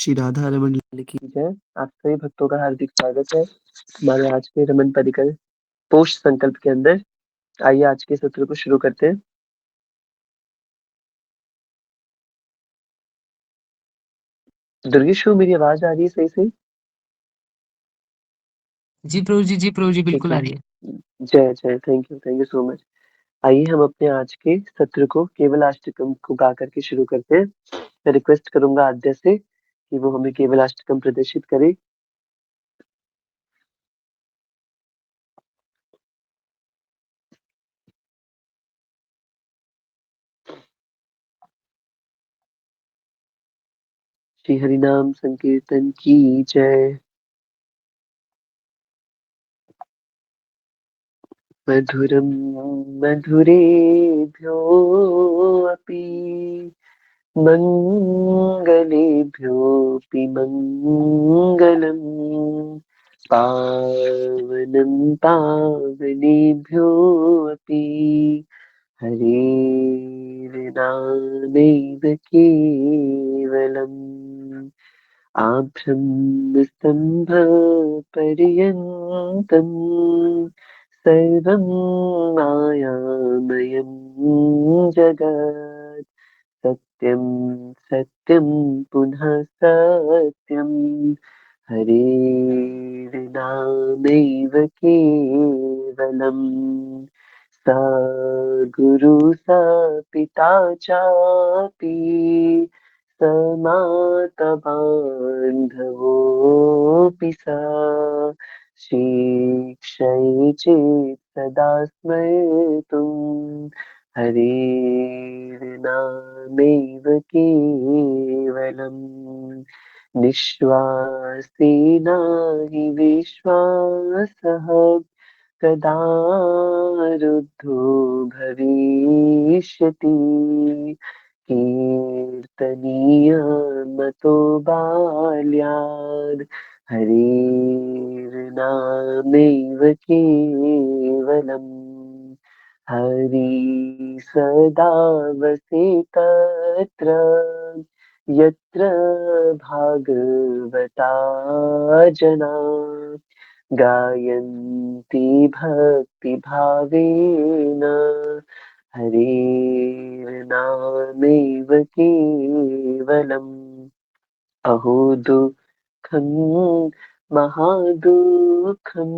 श्री राधा रमन लाल की जय। आप सभी भक्तों का हार्दिक स्वागत है हमारे आज के रमन परिकर पोस्ट संकल्प के अंदर। आइए आज के सत्र को शुरू करते हैं। दुर्गेशु, मेरी आवाज आ रही है सही से? जी प्रभु जी, ठीक बिल्कुल है। आ रही है। जय जय, थैंक यू सो मच। आइए हम अपने आज के सत्र को केवल अष्टकम को गा करके शुरू करते हैं। मैं रिक्वेस्ट करूंगा आद्या से कि वो हमें केवल अष्टकम प्रदर्शित करे। श्री हरिनाम संकीर्तन की जय। मधुरम मधुरेभ्यो अपि मङ्गलेभ्योऽपि मङ्गलम्। पावनं पावनेभ्योऽपि हरेर्नामैव केवलम्। आभ्रं स्तम्भपर्यन्तम् सर्वं मायामयं जगत्। सत्यं सत्यं पुनः सत्यं हरेर्नामैव केवलम्। स गुरु स पिता चापि स माता बान्धवोऽपि स शिक्षयै चेत् सदा स्मर्तुम् हरेर्नामैव केवलम्। निःश्वासेन हि विश्वासः कदा रुद्धो भविष्यति। कीर्तनीयमतो बाल्याद् हरेर्नामैव केवलम्। हरि सदा वसेतत्र यत्र भागवता जना गायन्ति भक्तिभावेन हरेर्नामैव केवलम्। अहो दुःखं महादुःखं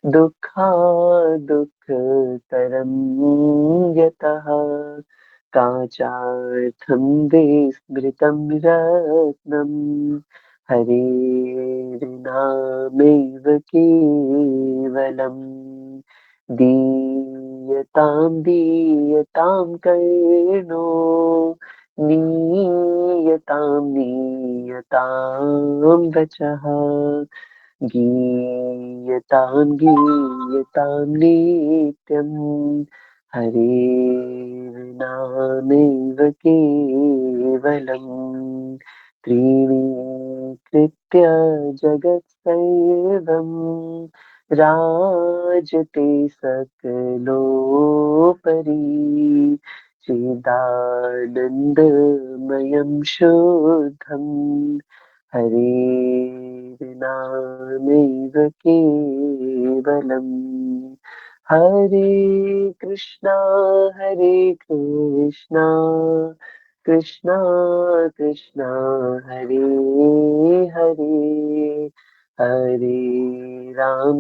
दुःखादुःखतरं यतः काचार्थं विस्मृतं रत्नं हरेर्नामैव केवलम्। दीयतां कर्णो नीयतां वचः गीयतां नित्यम् हरेर्नामैव केवलम्। त्रीणि कृत्य जगत्सर्वं राजते सकलोपरि चिदानन्दमयं शुद्धं हरेर्नामैव केवलम्। हरे कृष्णा हरे कृष्णा कृष्णा कृष्णा हरे हरे हरे राम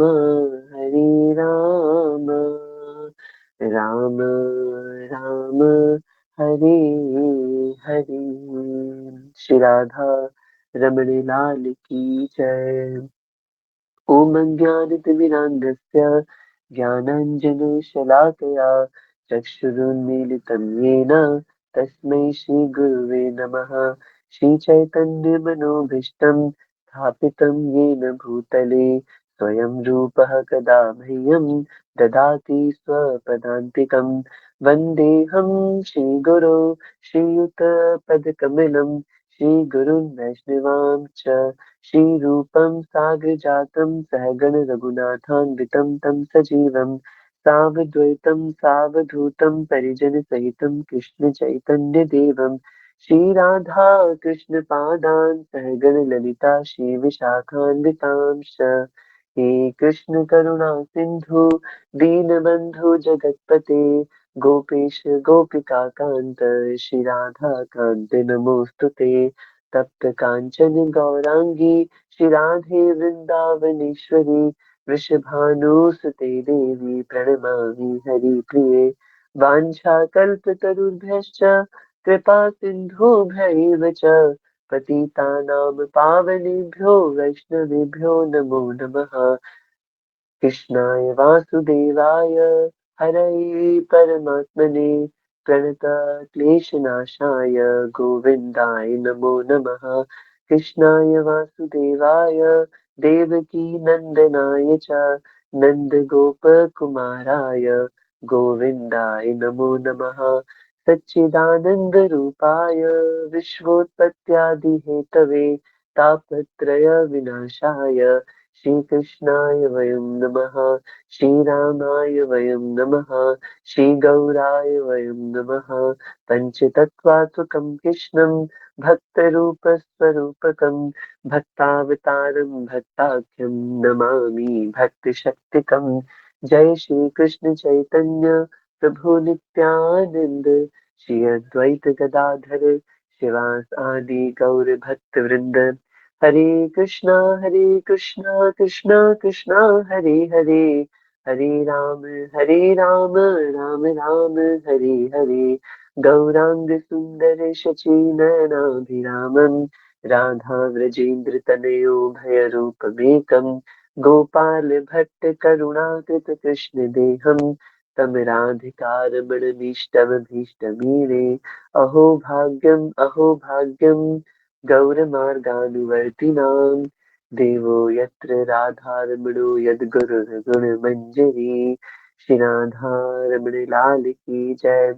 हरे राम राम राम हरे हरे। श्री राधा रमण लाल की जय। ॐ अज्ञानतिमिरान्धस्य ज्ञानाञ्जनशलाकया चक्षुरुन्मीलितं येन तस्मै श्रीगुरुवे नमः। श्रीचैतन्यमनोभीष्टं स्थापितं येन भूतले स्वयं रूपः कदा मह्यं ददाति स्वपदान्तिकं। वन्देऽहं श्रीगुरो श्रीयुतपदकमलं श्रीगुरुं वैष्णवां च श्रीरूपं साग्रजातं सहगण रघुनाथान्वितं तं सजीवं सावधूतं परिजनसहितं कृष्ण चैतन्यदेवं श्री राधा कृष्ण पादान सहगण ललिता श्री विशाखान्वितांश हे कृष्ण करुणा सिंधु दीनबंधु जगतपते गोपेश गोपिका कांत श्री राधा कांत नमोस्तुते तप्त कांचन गौरांगी श्री राधे वृंदावनेश्वरी वृषभानुसुते देवी प्रणमामि हरिप्रिये वाञ्छाकल्पतरुभ्यश्च कृपा सिन्धुभ्यैव च पतितानां पावनेभ्यो वैष्णवेभ्यो नमो नमः कृष्णाय वासुदेवाय हरये परमात्मने प्रणतक्लेशनाशाय गोविन्दाय नमो नमः कृष्णाय वासुदेवाय देवकीनन्दनाय च नन्दगोपकुमाराय गोविन्दाय नमो नमः सच्चिदानन्दरूपाय विश्वोत्पत्त्यादिहेतवे तापत्रयविनाशाय श्रीकृष्णाय वयं नमः श्रीरामाय वयं नमः श्रीगौराय वयं नमः पञ्चतत्त्वात्मकं कृष्णं भक्तरूपस्वरूपकं भक्तावतारं भक्ताख्यं नमामि भक्तिशक्तिकं जय श्री कृष्ण चैतन्य प्रभु नित्यानंद श्री अद्वैत गदाधर शिवास आदि गौर भक्त वृंद हरे कृष्णा कृष्णा कृष्णा हरे हरे हरे राम राम राम हरे हरे गौरांग सुंदर शची नयनाभिरामं राधा व्रजेन्द्र तनयो भयरूपमेकं गोपाल भट्ट करुणाकृत कृष्ण देहं तं राधिकारमणमीष्टमभीष्टमीरे अहो भाग्यं गौरमार्गानुवर्तिनां देवो यत्र राधारमणो यद्गुरुर्गुणमञ्जरी श्री राधारमण लाल की जय।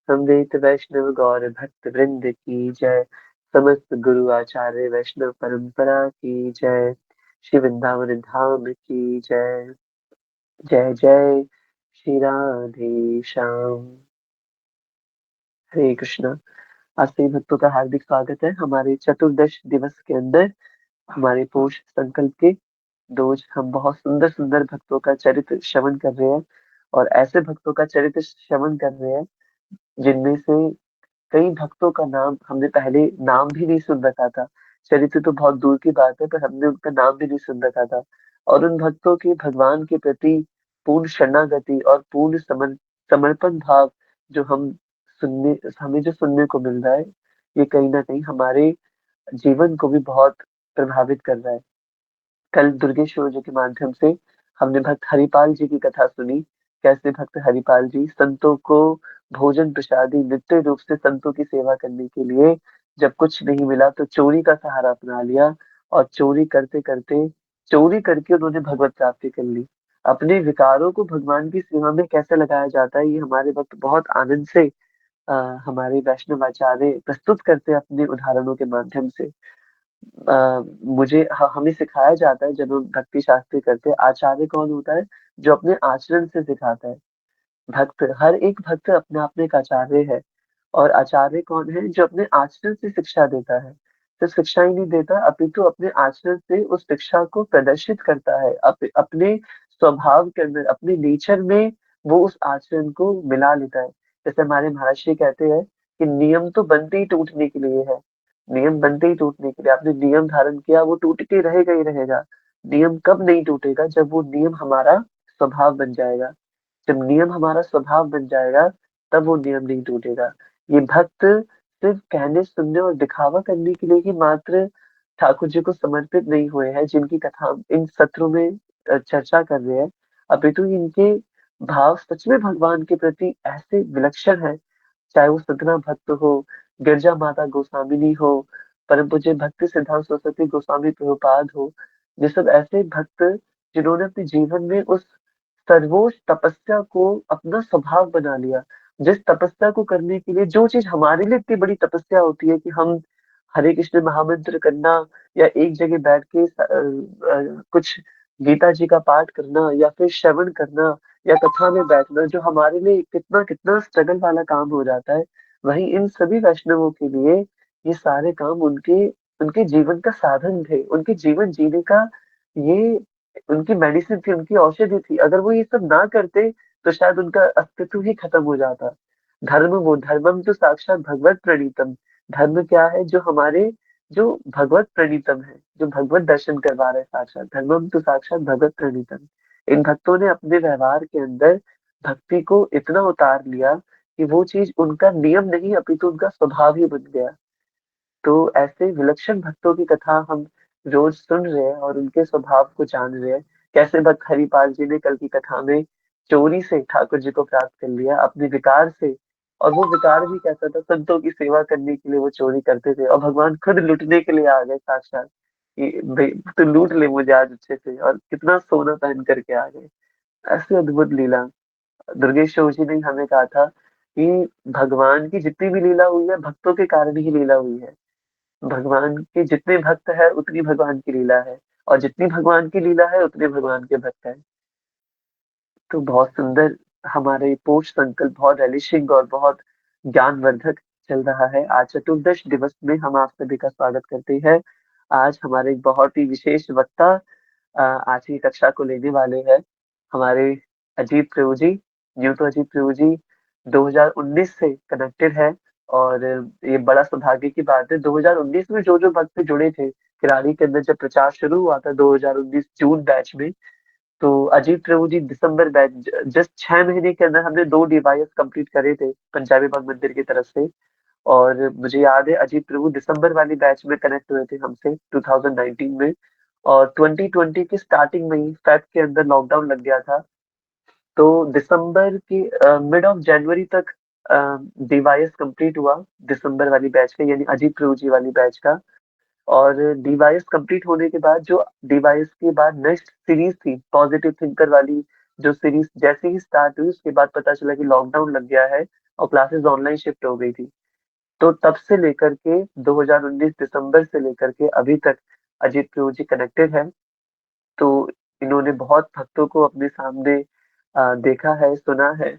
समवेत वैष्णव गौर भक्त वृंद की जय। समस्त गुरु आचार्य वैष्णव परंपरा की जय। श्री वृंदावन धाम की जय। जय जय श्री राधे श्याम। हरे कृष्णा। आज सभी भक्तों का हार्दिक स्वागत है हमारे चतुर्दश दिवस के अंदर। हमारे पोष संकल्प के रोज हम बहुत सुंदर सुंदर भक्तों का चरित्र श्रवण कर रहे हैं और ऐसे भक्तों का चरित्र श्रवण कर रहे हैं जिनमें से कई भक्तों का नाम हमने पहले नाम भी नहीं सुन रखा था। चरित्र तो बहुत दूर की बात है पर हमने उनका नाम भी नहीं सुन रखा था। और उन भक्तों के भगवान के प्रति पूर्ण शरणागति और पूर्ण समर्पण भाव जो हमें जो सुनने को मिल रहा है, ये कहीं ना कहीं हमारे जीवन को भी बहुत प्रभावित कर रहा है। कल दुर्गेश्वर जी के माध्यम से हमने भक्त हरिपाल जी की कथा सुनी। कैसे भक्त हरिपाल जी संतों को भोजन प्रसादी नित्य रूप से संतों की सेवा करने के लिए जब कुछ नहीं मिला तो चोरी का सहारा अपना लिया और चोरी करते करते चोरी करके उन्होंने भगवत प्राप्ति कर ली। अपने विकारों को भगवान की सेवा में कैसे लगाया जाता है, ये हमारे वक्त बहुत आनंद से हमारे वैष्णव आचार्य प्रस्तुत करते हैं अपने उदाहरणों के माध्यम से। हमें सिखाया जाता है जब हम भक्ति शास्त्री करते हैं, आचार्य कौन होता है? जो अपने आचरण से सिखाता है। भक्त, हर एक भक्त अपने आप में एक आचार्य है। और आचार्य कौन है? जो अपने आचरण से शिक्षा देता है। तो शिक्षा ही नहीं देता अपितु अपने आचरण से उस शिक्षा को प्रदर्शित करता है। अपने स्वभाव के अंदर, अपने नेचर में वो उस आचरण को मिला लेता है। जैसे हमारे महर्षि कहते हैं कि नियम तो बनते ही टूटने के लिए है। नियम बनते ही टूटने के लिए, आपने नियम धारण किया वो टूट के रहेगा ही रहेगा। नियम कब नहीं टूटेगा? जब वो नियम हमारा स्वभाव बन जाएगा। जब नियम हमारा स्वभाव बन जाएगा तब वो नियम नहीं टूटेगा। ये भक्त सिर्फ कहने सुनने और दिखावा करने के लिए ही मात्र ठाकुर जी को समर्पित नहीं हुए हैं, जिनकी कथा हम इन सत्रों में चर्चा कर रहे हैं। अपितु इनके भाव सच में भगवान के प्रति ऐसे विलक्षण है। चाहे वो सदना भक्त हो, गिरजा माता गोस्वामिनी हो, परम पूज्य भक्ति सिद्धांत सरस्वती गोस्वामी प्रभुपाद हो, ये सब ऐसे भक्त जिन्होंने अपने जीवन में उस सर्वोच्च तपस्या को अपना स्वभाव बना लिया। जिस तपस्या को करने के लिए, जो चीज हमारे लिए इतनी बड़ी तपस्या होती है कि हम हरे कृष्ण महामंत्र करना या एक जगह बैठ के कुछ गीता जी का पाठ करना या फिर श्रवण करना या कथा में बैठना, जो हमारे लिए कितना कितना स्ट्रगल वाला काम हो जाता है, वहीं इन सभी वैष्णवों के लिए ये सारे काम उनके उनके जीवन का साधन थे, उनके जीवन जीने का ये उनकी मेडिसिन थी, उनकी औषधि थी। अगर वो ये सब ना करते तो शायद उनका अस्तित्व ही खत्म हो जाता। वो धर्मम तो साक्षात भगवत प्रणीतम। धर्म क्या है? जो भगवत प्रणीतम है, जो भगवत दर्शन करवा रहे हैं साक्षात। धर्मम तो साक्षात भगवत प्रणीतम। इन भक्तों ने अपने व्यवहार के अंदर भक्ति को इतना उतार लिया कि वो चीज उनका नियम नहीं अपितु उनका स्वभाव ही बन गया। तो ऐसे विलक्षण भक्तों की कथा हम रोज सुन रहे हैं और उनके स्वभाव को जान रहे हैं। कैसे भक्त हरिपाल जी ने कल की कथा में चोरी से ठाकुर जी को प्राप्त कर लिया, अपने विकार से। और वो विकार भी कैसा था? संतों की सेवा करने के लिए वो चोरी करते थे, और भगवान खुद लूटने के लिए आ गए साक्षात कि भाई तू लूट ले मुझे आज अच्छे से, और कितना सोना पहन करके आ गए। ऐसी अद्भुत लीला दुर्गेश्वर जी ने हमें कहा था कि भगवान की जितनी भी लीला हुई है भक्तों के कारण ही लीला हुई है। भगवान के जितने भक्त है उतनी भगवान की लीला है, और जितनी भगवान की लीला है उतने भगवान के भक्त है। तो बहुत सुंदर हमारा ये पोष संकल्प बहुत रेलिशिंग और बहुत ज्ञानवर्धक चल रहा है। आज चतुर्दश दिवस में हम आप सभी का स्वागत करते हैं। आज हमारे एक बहुत ही विशेष वक्ता आज की कक्षा को लेने वाले हैं, हमारे अजीत प्रभु जी। यूं तो अजीत प्रभु जी 2019 से कनेक्टेड है, और ये बड़ा सौभाग्य की बात है। 2019 में जो जो भक्त जुड़े थे किरारी के अंदर, जब प्रचार शुरू हुआ था 2019 जून बैच में, तो अजीत प्रभु जी दिसंबर बैच, जस्ट 6 महीने के अंदर हमने 2 डिवाइस कंप्लीट करे थे पंजाबी बाग मंदिर की तरफ से। और मुझे याद है अजीत प्रभु दिसंबर वाली बैच में कनेक्ट हुए थे हमसे 2019 में। और 2020 की स्टार्टिंग में ही फेब के अंदर लॉकडाउन लग गया था। तो दिसंबर की मिड ऑफ जनवरी तक डिवाइस कंप्लीट हुआ दिसंबर वाली बैच का, यानी अजीत प्रभु जी वाली बैच का। और डिवाइस कंप्लीट होने के बाद जो डिवाइस के बाद नेक्स्ट सीरीज थी पॉजिटिव थिंकर वाली, जो सीरीज जैसे ही स्टार्ट हुई उसके बाद पता चला कि लॉकडाउन लग गया है और क्लासेस ऑनलाइन शिफ्ट हो गई थी। तो तब से लेकर के 2019 दिसंबर से लेकर के अभी तक अजीत प्रभु जी कनेक्टेड है। तो इन्होंने बहुत भक्तों को अपने सामने देखा है, सुना है।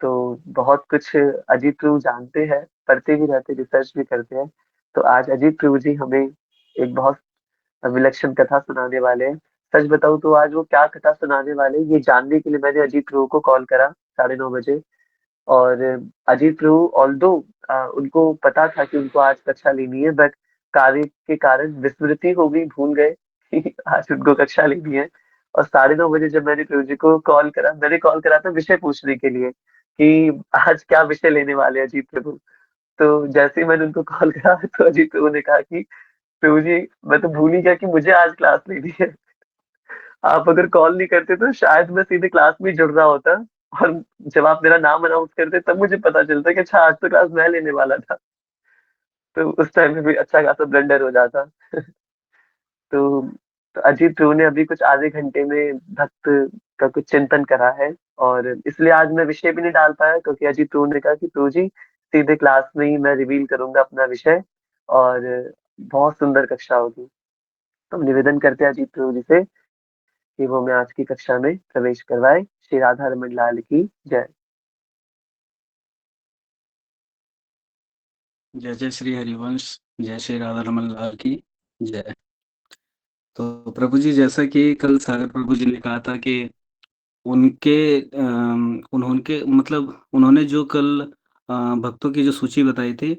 तो बहुत कुछ अजीत प्रभु जानते हैं, पढ़ते भी रहते, रिसर्च भी करते हैं। तो आज अजीत प्रभु जी हमें एक बहुत विलक्षण कथा सुनाने वाले हैं। सच बताऊं तो आज वो क्या कथा सुनाने वाले हैं, ये जानने के लिए मैंने अजीत प्रभु को कॉल करा 9:30 बजे। और अजीत प्रभु ऑल्दो उनको पता था कि उनको आज कक्षा लेनी है, बट कार्य के कारण विस्मृति हो गई, भूल गए कि आज उनको कक्षा लेनी है। और 9:30 बजे जब मैंने प्रभु जी को कॉल करा, मैंने कॉल करा था विषय पूछने के लिए कि आज क्या विषय लेने वाले हैं अजीत प्रभु। तो जैसे ही मैंने उनको कॉल करा तो अजीत प्रभु ने कहा कि प्रभु जी मैं तो भूल ही गया कि मुझे आज क्लास लेनी है। आप अगर कॉल नहीं करते तो शायद मैं सीधे क्लास में ही जुड़ रहा होता। और जब आप मेरा नाम अनाउंस करते तब मुझे पता चलता कि अच्छा आज तो क्लास मैं लेने वाला था। तो उस टाइम में भी अच्छा खासा ब्लंडर हो जाता। तो, तो अजीत प्रभु ने अभी कुछ आधे घंटे में भक्त का कुछ चिंतन करा है। और इसलिए आज मैं विषय भी नहीं डाल पाया, क्योंकि अजीत प्रभु ने कहा कि प्रभु जी सीधे क्लास में ही मैं रिवील करूंगा अपना विषय, और बहुत सुंदर कक्षा होगी। तो हम निवेदन करते हैं अजीत प्रभु जी से कि वो हमें आज की कक्षा में प्रवेश करवाए। श्री राधा रमन लाल की जय। जय जय श्री हरिवंश, जय श्री राधा रमन लाल की जय। तो प्रभु जी, जैसा कि कल सागर प्रभु जी ने कहा था कि उनके उन्होंने जो कल भक्तों की जो सूची बताई थी,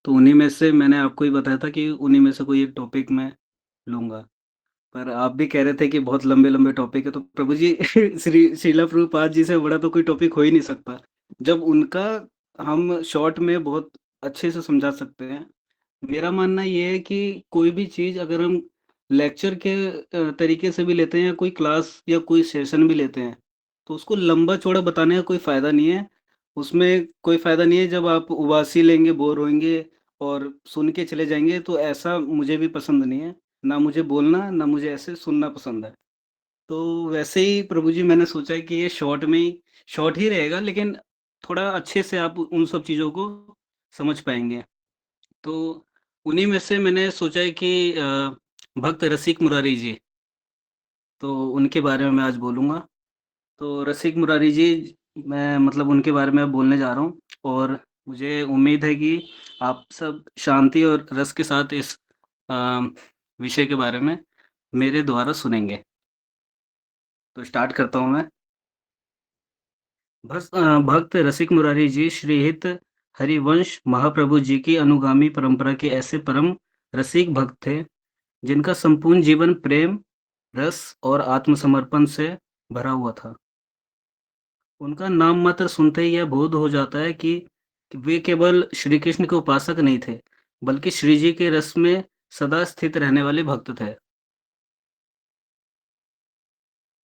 तो उन्हीं में से मैंने आपको ही बताया था कि उन्हीं में से कोई एक टॉपिक मैं लूंगा। पर आप भी कह रहे थे कि बहुत लंबे लंबे टॉपिक है, तो प्रभु जी श्री श्रीला प्रभुपाद जी से बड़ा तो कोई टॉपिक हो ही नहीं सकता, जब उनका हम शॉर्ट में बहुत अच्छे से समझा सकते हैं। मेरा मानना ये है कि कोई भी चीज़ अगर हम लेक्चर के तरीके से भी लेते हैं या कोई क्लास या कोई सेशन भी लेते हैं, तो उसको लंबा चौड़ा बताने का कोई फ़ायदा नहीं है। उसमें कोई फ़ायदा नहीं है जब आप उबासी लेंगे, बोर होंगे और सुन के चले जाएंगे, तो ऐसा मुझे भी पसंद नहीं है। ना मुझे बोलना, ना मुझे ऐसे सुनना पसंद है। तो वैसे ही प्रभु जी मैंने सोचा है कि ये शॉर्ट ही रहेगा, लेकिन थोड़ा अच्छे से आप उन सब चीज़ों को समझ पाएंगे। तो उन्हीं में से मैंने सोचा है कि भक्त रसिक मुरारी जी, तो उनके बारे में मैं आज बोलूँगा। तो रसिक मुरारी जी, मैं मतलब उनके बारे में अब बोलने जा रहा हूँ। और मुझे उम्मीद है कि आप सब शांति और रस के साथ इस विषय के बारे में मेरे द्वारा सुनेंगे। तो स्टार्ट करता हूँ मैं। भक्त रसिक मुरारी जी श्रीहित हरिवंश महाप्रभु जी की अनुगामी परंपरा के ऐसे परम रसिक भक्त थे, जिनका संपूर्ण जीवन प्रेम, रस और आत्मसमर्पण से भरा हुआ था। उनका नाम मात्र सुनते ही यह बोध हो जाता है कि वे केवल श्री कृष्ण के उपासक नहीं थे, बल्कि श्री जी के रस में सदा स्थित रहने वाले भक्त थे।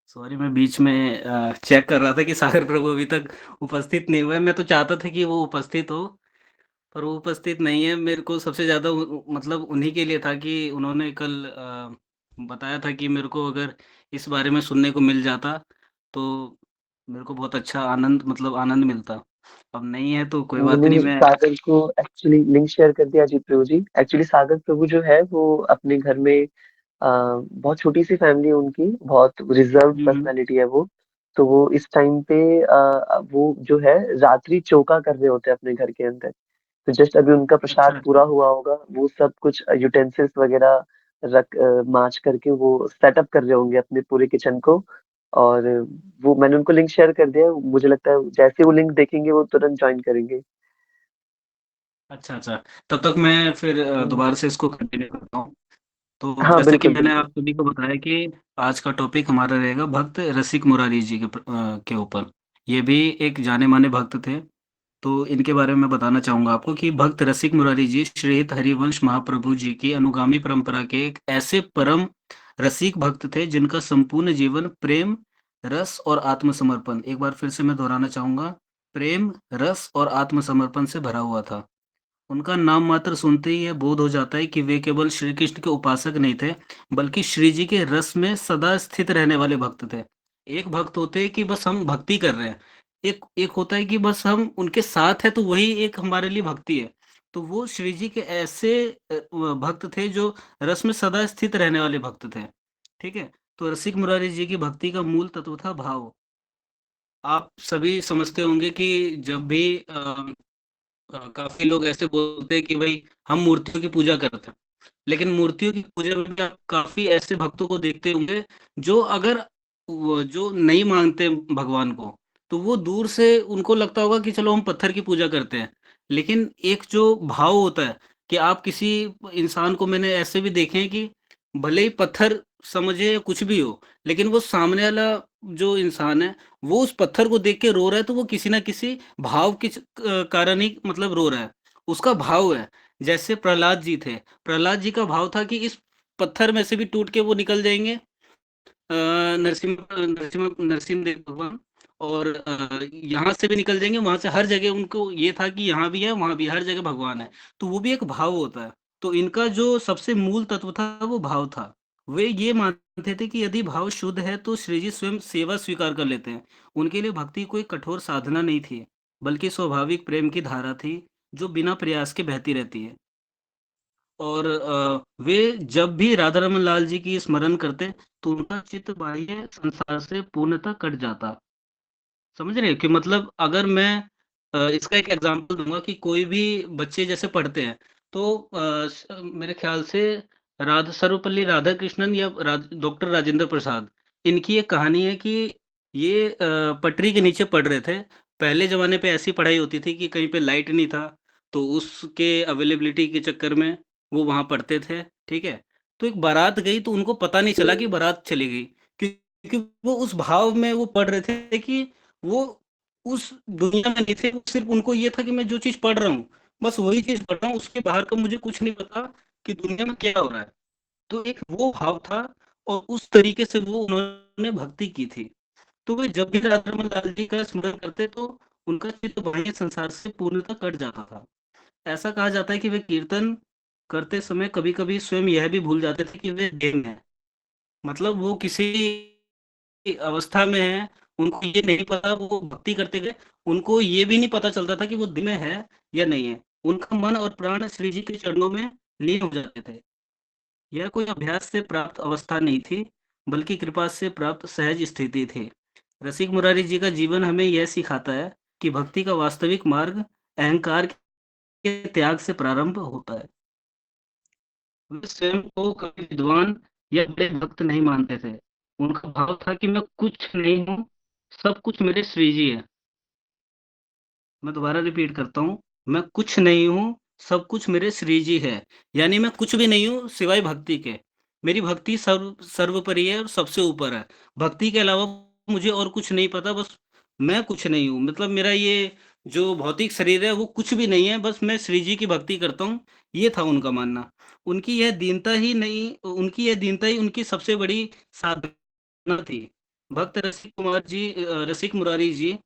सॉरी, मैं बीच में चेक कर रहा था कि सागर प्रभु अभी तक उपस्थित नहीं हुए। मैं तो चाहता था कि वो उपस्थित हो, पर वो उपस्थित नहीं है। मेरे को सबसे ज़्यादा मतलब उन्हीं के लिए था कि उन्होंने कल बताया था कि मेरे को अगर इस बारे में सुनने को मिल जाता, तो मेरे को बहुत अच्छा आनंद मिलता। अब नहीं है तो कोई बात नहीं। मैंने मैं सागर को एक्चुअली लिंक शेयर कर दिया अजीत प्रभु जी। एक्चुअली सागर प्रभु जो है वो अपने घर में बहुत छोटी सी फैमिली है उनकी, बहुत रिजर्व हुँ, हुँ। पर्सनालिटी है वो। तो वो इस टाइम पे वो जो है रात्रि चौका कर रहे होते हैं अपने घर के अंदर। तो जस्ट अभी उनका अच्छा, प्रसाद अच्छा। पूरा हुआ होगा, वो सब कुछ यूटेंसिल्स वगैरह मार्च करके वो सेटअप कर रहे होंगे अपने पूरे किचन को। और वो मैंने उनको लिंक शेयर कर दिया। मुझे लगता है जैसे वो लिंक देखेंगे वो तुरंत ज्वाइन करेंगे। अच्छा, अच्छा। तब तक मैं फिर हम्म। दोबारा से इसको कंटिन्यू करता हूँ। तो हाँ जैसा कि बिल्कुल मैंने बिल्कुल। आप सभी को बताया कि आज का टॉपिक हमारा रहेगा भक्त रसिक मुरारी जी के ऊपर। ये भी एक जाने-माने भक्त थे। तो इनके बारे में बताना चाहूँगा आपको कि भक्त रसिक मुरारी जी श्रीयुत हरिवंश महाप्रभु जी की अनुगामी परंपरा के एक ऐसे परम रसिक भक्त थे, जिनका संपूर्ण जीवन प्रेम, रस और आत्मसमर्पण, एक बार फिर से मैं दोहराना चाहूँगा, प्रेम, रस और आत्मसमर्पण से भरा हुआ था। उनका नाम मात्र सुनते ही यह बोध हो जाता है कि वे केवल श्री कृष्ण के उपासक नहीं थे, बल्कि श्री जी के रस में सदा स्थित रहने वाले भक्त थे। एक भक्त होते हैं कि बस हम भक्ति कर रहे हैं, एक एक होता है कि बस हम उनके साथ हैं, तो वही एक हमारे लिए भक्ति है। तो वो श्री जी के ऐसे भक्त थे जो रस में सदा स्थित रहने वाले भक्त थे। ठीक है? तो रसिक मुरारी जी की भक्ति का मूल तत्व था भाव। आप सभी समझते होंगे कि जब भी काफ़ी लोग ऐसे बोलते हैं कि भई हम मूर्तियों की पूजा करते हैं। लेकिन मूर्तियों की पूजा में भी आप काफ़ी ऐसे भक्तों को देखते होंगे जो अगर वो जो नहीं मानते भगवान को, तो वो दूर से उनको लगता होगा कि चलो हम पत्थर की पूजा करते हैं। लेकिन एक जो भाव होता है कि आप किसी इंसान को, मैंने ऐसे भी देखे हैं कि भले ही पत्थर समझे या कुछ भी हो, लेकिन वो सामने वाला जो इंसान है, वो उस पत्थर को देख के रो रहा है, तो वो किसी न किसी भाव के कारण ही रो रहा है। उसका भाव है। जैसे प्रहलाद जी थे। प्रहलाद जी का भाव था कि इस पत्थर में से भी टूट के वो निकल जाएँगे नरसिम्हा देव भगवान, और यहाँ से भी निकल जाएँगे, वहाँ से हर जगह उनको ये था कि यहाँ भी है, वहाँ भी, हर जगह भगवान है। तो वो भी एक भाव होता है। तो इनका जो सबसे मूल तत्व था वो भाव था। वे ये मानते थे कि यदि भाव शुद्ध है तो श्री जी स्वयं सेवा स्वीकार कर लेते हैं। उनके लिए भक्ति कोई कठोर साधना नहीं थी, बल्कि स्वाभाविक प्रेम की धारा थी, जो बिना प्रयास के बहती रहती है। और वे जब भी राधा रमन लाल जी की स्मरण करते, तो उनका चित्त बाह्य संसार से पूर्णतः कट जाता। समझ रहे हैं कि मतलब अगर मैं इसका एक एग्जांपल दूँगा कि कोई भी बच्चे जैसे पढ़ते हैं, तो मेरे ख़्याल से सर्वपल्ली राधाकृष्णन या डॉक्टर राजेंद्र प्रसाद, इनकी एक कहानी है कि ये पटरी के नीचे पढ़ रहे थे। पहले ज़माने पे ऐसी पढ़ाई होती थी कि कहीं पे लाइट नहीं था, तो उसके अवेलेबिलिटी के चक्कर में वो वहाँ पढ़ते थे, ठीक है? तो एक बारात गई, तो उनको पता नहीं चला कि बारात चली गई, क्योंकि वो उस भाव में वो पढ़ रहे थे कि वो उस दुनिया में नहीं थे। सिर्फ़ उनको ये था कि मैं जो चीज़ पढ़ रहा हूँ, बस वही चीज़ पढ़ रहा हूँ, उसके बाहर का मुझे कुछ नहीं पता कि दुनिया में क्या हो रहा है। तो एक वो भाव था, और उस तरीके से वो उन्होंने भक्ति की थी। तो वे जब भी राधा रमन लाल जी का स्मरण करते, तो उनका चित्त बाह्य संसार से पूर्णतः कट जाता था। ऐसा कहा जाता है कि वे कीर्तन करते समय कभी-कभी स्वयं यह भी भूल जाते थे कि वे देह में हैं। मतलब वो किसी अवस्था में हैं, उनको ये नहीं पता, वो भक्ति करते गए, उनको ये भी नहीं पता चलता था कि वो दिन में है या नहीं है। उनका मन और प्राण श्री जी के चरणों में लीन हो जाते थे। यह कोई अभ्यास से प्राप्त अवस्था नहीं थी, बल्कि कृपा से प्राप्त सहज स्थिति थी। रसिक मुरारी जी का जीवन हमें यह सिखाता है कि भक्ति का वास्तविक मार्ग अहंकार के त्याग से प्रारंभ होता है। वे स्वयं को कभी विद्वान या बड़े भक्त नहीं मानते थे। उनका भाव था कि मैं कुछ नहीं हूँ, सब कुछ मेरे सृजी है। मैं दोबारा रिपीट करता हूँ, मैं कुछ नहीं हूँ, सब कुछ मेरे सृजी है। यानी मैं कुछ भी नहीं हूँ सिवाय भक्ति के। मेरी भक्ति सर्वोपरि है और सबसे ऊपर है। भक्ति के अलावा मुझे और कुछ नहीं पता, बस मैं कुछ नहीं हूँ। मतलब मेरा ये जो भौतिक शरीर है वो कुछ भी नहीं है, बस मैं श्री जी की भक्ति करता हूँ, ये था उनका मानना। उनकी यह दीनता ही उनकी सबसे बड़ी साधना थी। भक्त रसिक मुरारी जी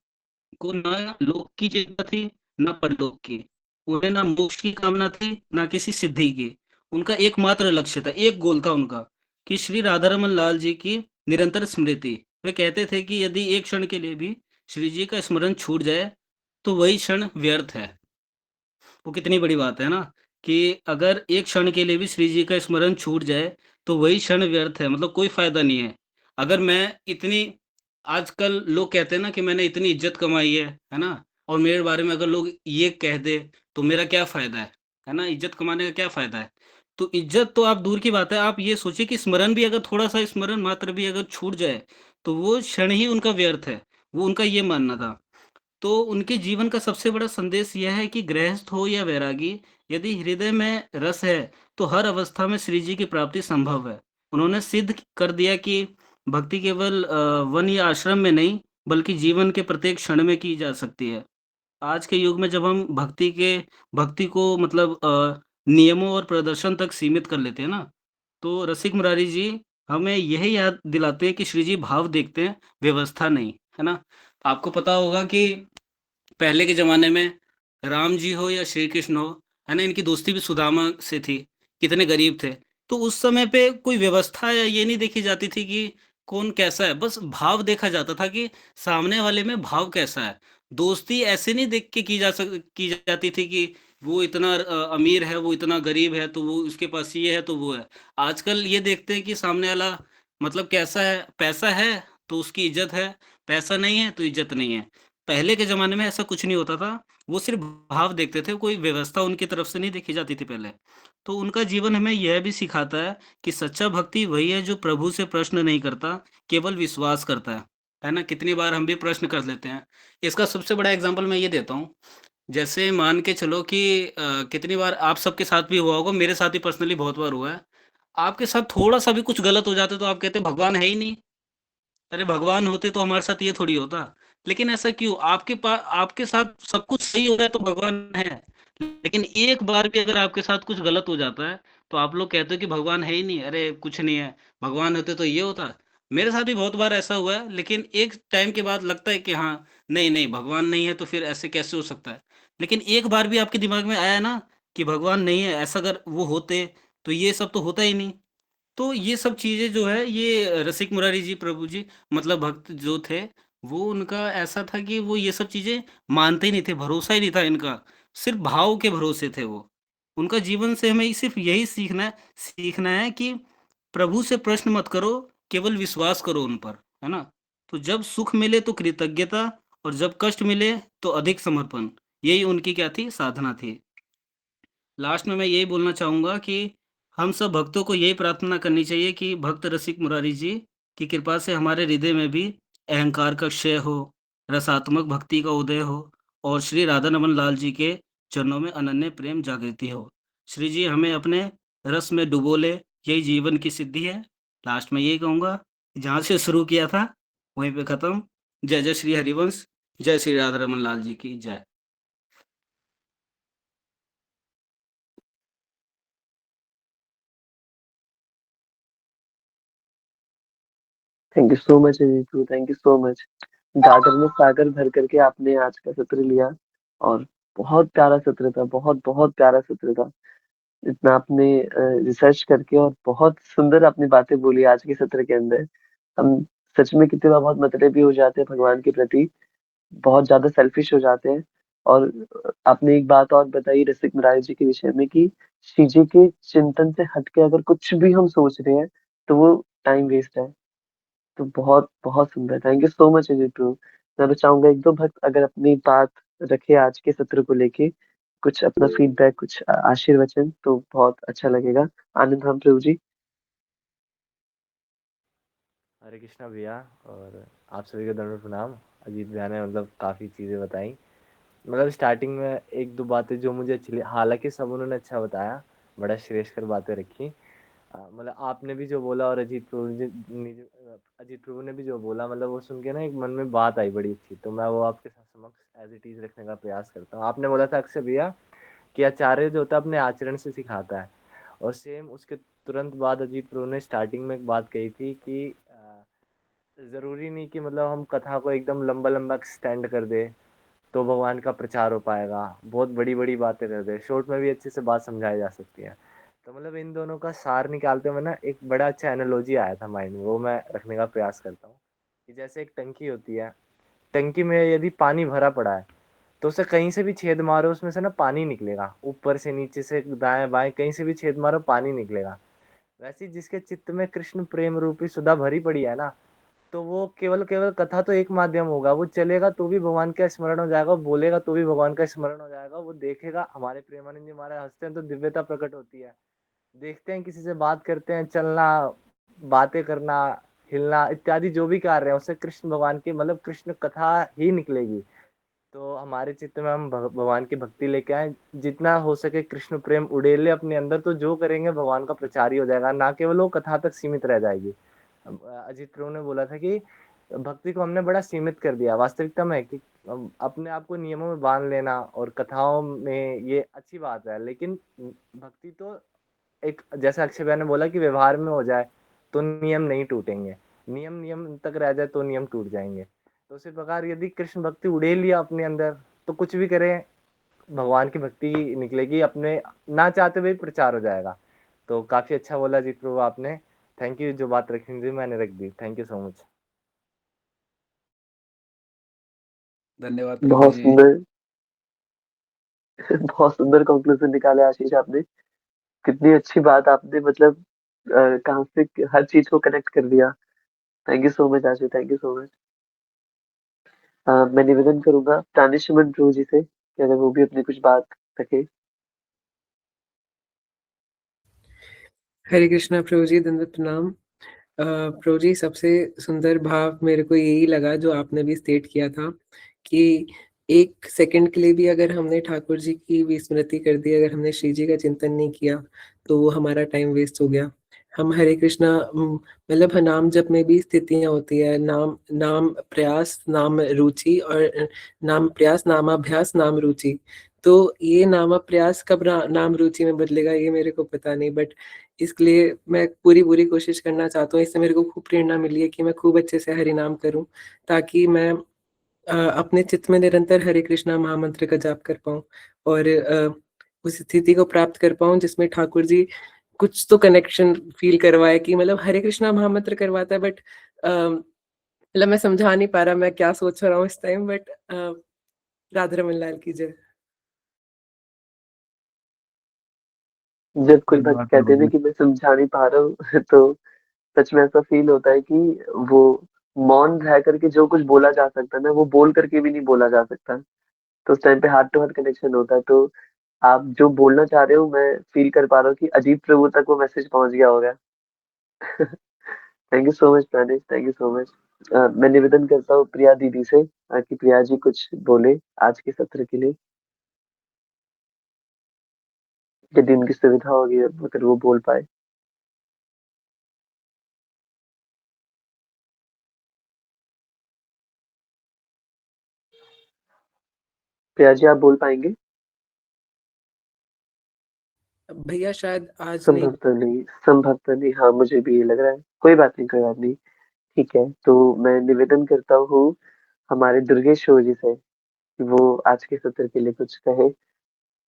को ना लोक की चिंता थी, ना परलोक की। उन्हें ना मोक्ष की कामना थी, ना किसी सिद्धि की। उनका एकमात्र लक्ष्य था, एक गोल था उनका, कि श्री राधारमन लाल जी की निरंतर स्मृति। वे कहते थे कि यदि एक क्षण के लिए भी श्री जी का स्मरण छूट जाए तो वही क्षण व्यर्थ है। वो कितनी बड़ी बात है ना, कि अगर एक क्षण के लिए भी श्री जी का स्मरण छूट जाए तो वही क्षण व्यर्थ है, मतलब कोई फायदा नहीं है। अगर मैं इतनी आजकल लोग कहते हैं ना कि मैंने इतनी इज्जत कमाई है ना, और मेरे बारे में अगर लोग ये कह दे तो मेरा क्या फायदा है ना, इज्जत कमाने का क्या फायदा है। तो इज्जत तो आप दूर की बात है, आप ये सोचिए कि स्मरण भी अगर थोड़ा सा स्मरण मात्र भी अगर छूट जाए तो वो क्षण ही उनका व्यर्थ है। वो उनका ये मानना था। तो उनके जीवन का सबसे बड़ा संदेश यह है कि गृहस्थ हो या वैरागी, यदि हृदय में रस है तो हर अवस्था में श्री जी की प्राप्ति संभव है। उन्होंने सिद्ध कर दिया कि भक्ति केवल वन या आश्रम में नहीं, बल्कि जीवन के प्रत्येक क्षण में की जा सकती है। आज के युग में जब हम भक्ति को मतलब नियमों और प्रदर्शन तक सीमित कर लेते हैं ना, तो रसिक मुरारी जी हमें यही याद दिलाते हैं कि श्री जी भाव देखते हैं, व्यवस्था नहीं, है ना? आपको पता होगा कि पहले के ज़माने में राम जी हो या श्री कृष्ण हो, है ना? इनकी दोस्ती भी सुदामा से थी, कितने गरीब थे। तो उस समय पे कोई व्यवस्था या ये नहीं देखी जाती थी कि कौन कैसा है, बस भाव देखा जाता था कि सामने वाले में भाव कैसा है। दोस्ती ऐसे नहीं देख के की जाती थी कि वो इतना अमीर है, वो इतना गरीब है, तो वो उसके पास ये है, तो वो है। आजकल ये देखते हैं कि सामने वाला मतलब कैसा है, पैसा है, तो उसकी इज़्ज़त है, पैसा नहीं है, तो इज़्ज़त नहीं है। पहले के ज़माने में ऐसा कुछ नहीं होता था, वो सिर्फ़ भाव देखते थे, कोई व्यवस्था उनकी तरफ से नहीं देखी जाती थी पहले। तो उनका जीवन हमें यह भी सिखाता है कि सच्चा भक्ति वही है जो प्रभु से प्रश्न नहीं करता, केवल विश्वास करता है ना? कितनी बार हम भी प्रश्न कर लेते हैं। इसका सबसे बड़ा एग्ज़ाम्पल मैं ये देता हूँ, जैसे मान के चलो कि कितनी बार आप सबके साथ भी हुआ होगा, मेरे साथ भी पर्सनली बहुत बार हुआ है। आपके साथ थोड़ा-सा भी कुछ गलत हो जाता है तो आप कहते हैं भगवान है ही नहीं। अरे भगवान होते तो हमारे साथ ये थोड़ी होता। लेकिन ऐसा क्यों? आपके साथ सब कुछ सही हो रहा है तो भगवान है। लेकिन एक बार भी अगर आपके साथ कुछ गलत हो जाता है, तो आप लोग कहते हो कि भगवान है ही नहीं, अरे कुछ नहीं है, भगवान होते तो ये होता। मेरे साथ भी बहुत बार ऐसा हुआ है, लेकिन एक टाइम के बाद लगता है कि हाँ, नहीं, भगवान नहीं है तो फिर ऐसे कैसे हो सकता है? लेकिन एक बार भी आपके दिमाग में आया ना कि भगवान नहीं है, ऐसा अगर वो होते, तो ये सब तो होता ही नहीं। तो ये सब चीज़ें जो है ये रसिक मुरारी जी प्रभु जी मतलब भक्त जो थे, वो उनका ऐसा था कि वो ये सब चीज़ें मानते ही नहीं थे, भरोसा ही नहीं था इनका, सिर्फ़ भाव के भरोसे थे वो। उनका जीवन से हमें सिर्फ़ यही सीखना है कि प्रभु से प्रश्न मत करो, केवल विश्वास करो उन पर, है ना? तो जब सुख मिले तो कृतज्ञता और जब कष्ट मिले तो अधिक समर्पण, यही उनकी क्या थी? साधना थी। लास्ट में मैं यही बोलना चाहूँगा कि हम सब भक्तों को यही प्रार्थना करनी चाहिए कि भक्त रसिक मुरारी जी की कृपा से हमारे हृदय में भी अहंकार का क्षय हो, रसात्मक भक्ति का उदय हो और श्री राधा रमन लाल जी के चरणों में अनन्य प्रेम जागृति हो। श्री जी हमें अपने रस में डुबो ले, यही जीवन की सिद्धि है। लास्ट में यही कहूँगा, जहाँ से शुरू किया था वहीं पे खत्म। जय जय श्री हरिवंश, जय श्री राधा रमन लाल जी की जय। Thank you so much Ritu, thank you so much. गागर में सागर भर करके आपने आज का सत्र लिया और बहुत प्यारा सत्र था, बहुत बहुत प्यारा सत्र था। इतना आपने रिसर्च करके और बहुत सुंदर आपने बातें बोली आज के सत्र के अंदर। हम सच में कितनी बार बहुत मतलबी हो जाते हैं भगवान के प्रति, बहुत ज्यादा सेल्फिश हो जाते हैं। और आपने एक बात और बताई रसिक मुरारी जी के विषय में कि श्री जी के चिंतन से हटके अगर कुछ भी हम सोच रहे हैं तो वो टाइम वेस्ट है। तो बहुत बहुत सुंदर, thank you so much Ajit. मैं तो चाहूंगा एक दो भक्त अगर अपनी बात रखें आज के सत्र को लेके, कुछ अपना फीडबैक, कुछ आशीर्वचन तो बहुत अच्छा लगेगा। आनंद राम प्रभु जी। हरे कृष्णा भैया, और आप सभी को दंडवत प्रणाम। अजीत भैया ने मतलब काफ़ी चीज़ें बताई। मतलब स्टार्टिंग में एक दो बातें जो मुझे अच्छी लगी, हालांकि सब उन्होंने अच्छा बताया, बड़ा श्रेष्ठ कर बातें रखी। मतलब आपने भी जो बोला और अजीत प्रभु ने भी जो बोला, मतलब वो सुन के ना एक मन में बात आई बड़ी अच्छी, तो मैं वो आपके साथ समक्ष एज इट इज़ रखने का प्रयास करता हूँ। आपने बोला था अक्षय भैया कि आचार्य जो होता है अपने आचरण से सिखाता है, और सेम उसके तुरंत बाद अजीत प्रभु ने स्टार्टिंग में एक बात कही थी कि ज़रूरी नहीं कि मतलब हम कथा को एकदम लंबा लंबा एक्सटेंड कर दे तो भगवान का प्रचार हो पाएगा, बहुत बड़ी बड़ी बातें कर दे, शॉर्ट में भी अच्छे से बात समझाई जा सकती है। तो मतलब इन दोनों का सार निकालते हुए ना एक बड़ा अच्छा एनालॉजी आया था माइंड में, वो मैं रखने का प्रयास करता हूँ कि जैसे एक टंकी होती है, टंकी में यदि पानी भरा पड़ा है तो उसे कहीं से भी छेद मारो उसमें से ना पानी निकलेगा, ऊपर से नीचे से दाएं बाएं कहीं से भी छेद मारो पानी निकलेगा। वैसे ही जिसके चित्त में कृष्ण प्रेम रूपी सुधा भरी पड़ी है ना, तो वो केवल केवल कथा तो एक माध्यम होगा, वो चलेगा तो भी भगवान का स्मरण हो जाएगा, बोलेगा तो भी भगवान का स्मरण हो जाएगा, वो देखेगा। हमारे प्रेमानंद जी महाराज हंसते हैं तो दिव्यता प्रकट होती है, देखते हैं किसी से बात करते हैं, चलना, बातें करना, हिलना इत्यादि जो भी कार्य है उससे कृष्ण भगवान की मतलब कृष्ण कथा ही निकलेगी। तो हमारे चित्त में हम भगवान की भक्ति लेके आए, जितना हो सके कृष्ण प्रेम उड़ेले अपने अंदर, तो जो करेंगे भगवान का प्रचार ही हो जाएगा, ना केवल वो कथा तक सीमित रह जाएगी। अजीत प्रभु ने बोला था कि भक्ति को हमने बड़ा सीमित कर दिया, वास्तविकता में कि अपने आप को नियमों में बांध लेना और कथाओं में ये अच्छी बात है, लेकिन भक्ति तो एक, जैसे अक्षय भैया ने बोला कि व्यवहार में हो जाए तो नियम नहीं टूटेंगे, नियम नियम तक रह जाए तो नियम टूट जाएंगे। तो उसी प्रकार यदि कृष्ण भक्ति उड़े लिया अपने अंदर तो कुछ भी करें, भगवान की भक्ति निकलेगी, अपने ना चाहते हुए प्रचार हो जाएगा। तो काफी अच्छा बोला जीत प्रभु आपने, थैंक यू, जो बात रखनी थी मैंने रख दी, थैंक यू सो मच। धन्यवाद प्रभु बहुत जी। सुंदर बहुत सुंदर कंक्लूजन निकाले आशीष आपने। कितनी अच्छी बात आपने मतलब कहाँ से हर चीज को कनेक्ट कर दिया। Thank you so much Ashish, thank you so much. मैं निवेदन करूंगा तानिशमन प्रभु जी से कि अगर वो भी अपनी कुछ बात रखे। हरे कृष्णा प्रभु जी, दंडवत प्रणाम। प्रभु जी, सबसे सुंदर भाव मेरे को यही लगा जो आपने भी स्टेट किया था कि 1 सेकंड के लिए भी अगर हमने ठाकुर जी की विस्मृति कर दी, अगर हमने श्री जी का चिंतन नहीं किया, तो वो हमारा टाइम वेस्ट हो गया। हम हरे कृष्णा मतलब नाम जप में भी स्थितियाँ होती हैं, नाम नाम प्रयास, नाम रुचि और नाम प्रयास, नामाभ्यास, नाम रुचि। तो ये नामाभ्यास कब नाम रुचि में बदलेगा ये मेरे को पता नहीं, बट इसके लिए मैं पूरी कोशिश करना चाहता हूँ। इससे मेरे को खूब प्रेरणा मिली है कि मैं खूब अच्छे से हरि नाम करूँ, ताकि मैं अपने चित्त में निरंतर हरे कृष्णा महामंत्र का जाप कर पाऊँ और उस स्थिति को प्राप्त कर पाऊँ जिसमें ठाकुर जी कुछ तो कनेक्शन फ़ील करवाए कि मतलब हरे कृष्णा महामंत्र करवाता है, बट मतलब मैं समझा नहीं पा रहा मैं क्या सोच रहा हूँ इस टाइम, बट राधा रमन लाल की जय। जब कोई भक्त धन्यवाद कहते प्रभु हैं ना जी। कि मैं समझा नहीं पा रहा हूँ तो सच में ऐसा फील होता है कि वो मौन रह करके जो कुछ बोला जा सकता है ना, वो बोल करके भी नहीं बोला जा सकता। तो उस टाइम पे हार्ट टू हार्ट कनेक्शन होता है। तो आप जो बोलना चाह रहे हो मैं फील कर पा रहा हूँ कि अजीत प्रभु तक वो मैसेज पहुंच गया होगा। Thank you so much Pranesh, thank you so much. मैं निवेदन करता हूँ प्रिया दीदी से कि प्रिया जी कुछ बोले आज के सत्र के लिए, यदि उनकी सुविधा होगी अगर वो बोल पाए। प्रिया जी आप बोल पाएंगे? भैया शायद आज नहीं। संभवतः नहीं, संभवतः नहीं, हाँ मुझे भी ये लग रहा है। कोई बात नहीं, कोई बात नहीं। ठीक है, तो मैं निवेदन करता हूँ हमारे दुर्गेश जी से कि वो आज के सत्र के लिए कुछ कहे।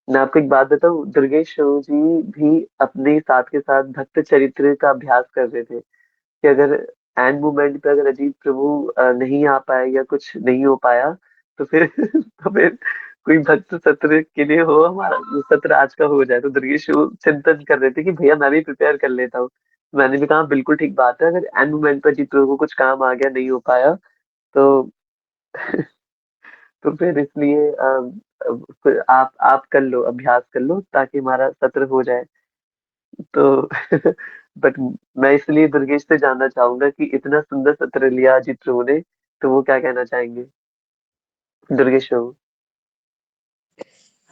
मैं आपको एक बात बताऊं, दुर्गेश जी भी अपने साथ के साथ भक्त चरित्र का अभ्यास कर रहे थे कि अगर एंड मोमेंट पे अगर अजीत प्रभु नहीं आ पाए या कुछ नहीं हो पाया तो फिर तो फिर कोई भक्त सत्र के लिए हो, हमारा जो सत्र आज का हो जाए। तो दुर्गेश वो चिंतन कर रहे थे कि भैया मैं भी प्रिपेयर कर लेता हूँ। मैंने भी कहा बिल्कुल ठीक बात है, अगर एंड मोमेंट पर अजीत प्रभु को कुछ काम आ गया नहीं हो पाया तो तो फिर इसलिए फिर आप कर लो, अभ्यास कर लो ताकि हमारा सत्र हो जाए। तो बट मैं इसलिए दुर्गेश से जानना चाहूंगा कि इतना सुंदर सत्र लिया अजीत प्रभु ने, तो वो क्या कहना चाहेंगे दुर्गेश प्रभु?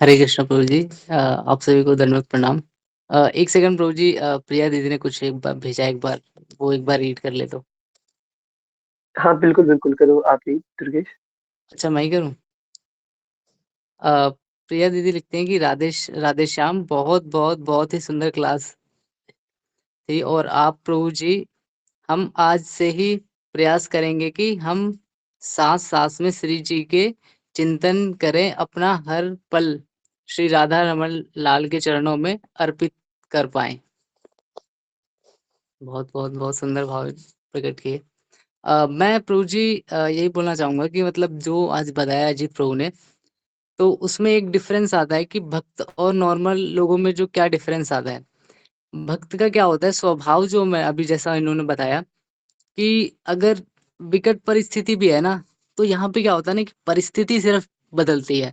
हरे कृष्ण प्रभु जी। आप सभी को दंडवत प्रणाम। एक सेकंड प्रभु जी, प्रिया दीदी ने कुछ एक बार भेजा, एक बार वो एक बार रीड कर ले तो। हाँ बिल्कुल बिल्कुल, करो आप ही दुर्गेश। अच्छा, मैं ही करूँ? प्रिया दीदी लिखते हैं कि राधे श्याम, बहुत बहुत बहुत ही सुंदर क्लास थी। और आप प्रभु जी, हम आज से ही प्रयास करेंगे कि हम सांस सांस में श्री जी के चिंतन करें, अपना हर पल श्री राधा रमन लाल के चरणों में अर्पित कर पाएं। बहुत बहुत बहुत सुंदर भाव प्रकट किए। मैं प्रभु जी यही बोलना चाहूंगा कि मतलब जो आज बताया अजीत प्रभु ने, तो उसमें एक डिफरेंस आता है कि भक्त और नॉर्मल लोगों में जो क्या डिफरेंस आता है। भक्त का क्या होता है स्वभाव, जो मैं अभी जैसा इन्होंने बताया कि अगर विकट परिस्थिति भी है ना, तो यहाँ पे क्या होता है ना कि परिस्थिति सिर्फ बदलती है।